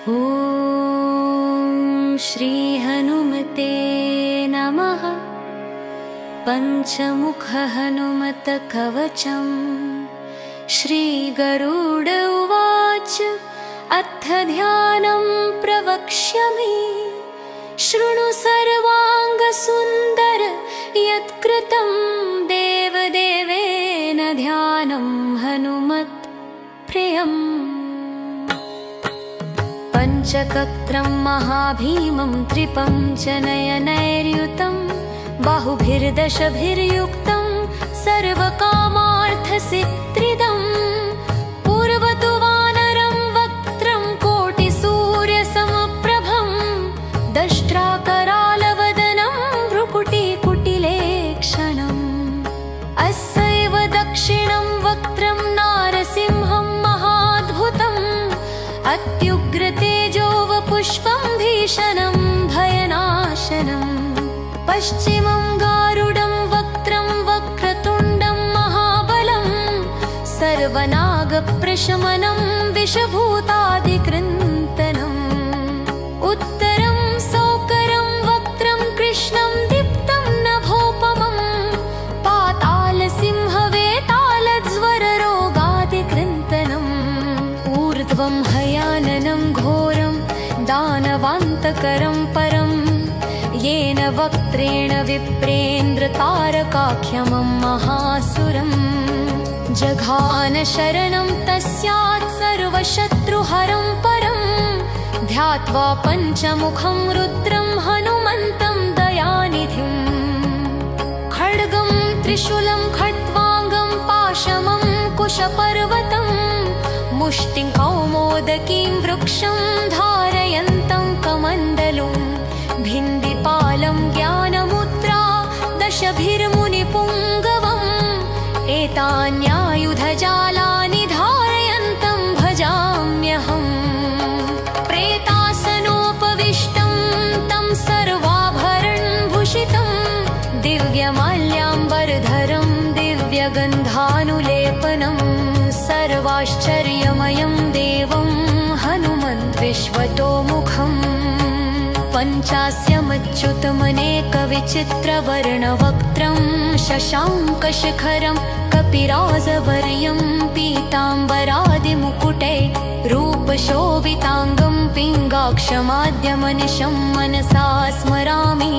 ॐ श्री हनुमते नमः। पंचमुख हनुमत कवचम्। श्री गरुड उवाच अथ ध्यानं प्रवक्ष्यामि। शृणु सर्वांग सुंदर यत्कृतं देवदेवेन ध्यानं हनुमत् प्रियम्। पंचकत्रं महाभीमं त्रिपं जनयनैर्युतं बाहुभिर्दशभिर्युक्तं सर्वकामार्थसिद्धिदं। पूर्वतु वानरं वक्त्रं कोटिसूर्यसमप्रभं दष्ट्राकरालवदनं भ्रुकुटिकुटिलेक्षणम्। अस्यैव दक्षिणं वक्त्रं नारसिंहं महाद्भुतम् अत्युग्रतेजोवपुष्पं भीषणं भयनाशनम्। पश्चिमं गारुडं वक्त्रं वक्रतुण्डं महाबलं सर्वनागप्रशमनं विषभूतादिकृन्तनम्। उत्तरं सौकरं वक्त्रं कृष्णं दीप्तं नभोपमं पातालसिंहवेतालज्वररोगादिकृन्तनम्। ऊर्ध्वं हयाननं घोरं दानवान्तकरं परं येन वक्त्रेण विप्रेन्द्रतारकाख्यमं महासुरम्। जघान शरणं तस्यात् सर्वशत्रुहरं परं ध्यात्वा पञ्चमुखं रुद्रं हनुमन्तं दयानिधिम्। खड्गं त्रिशूलं खट्वाङ्गं पाशमं कुशपर्वतं मुष्टिं कौमोदकीं वृक्षं धारयन्तं कमण्डलुं। भिन्दिपालं ज्ञानमुद्रा दशभिर्मुनिपुङ्गवम् एतान्यायुधजालानि धारयन्तं भजाम्यहम्। प्रेतासनोपविष्टं तं सर्वाभरणभूषितं दिव्यमाल्याम्बरधरं दिव्यगन्धानुलेपनं सर्वाश्चर्यमयं देवं हनुमद्विश्वतोमुखम्। पञ्चास्यमच्युतमनेकविचित्रवर्णवक्त्रं शशाङ्कशिखरं कपिराजवर्यं पीताम्बरादिमुकुटे रूपशोभिताङ्गं पिङ्गाक्षमाद्यमनिशं मनसा स्मरामि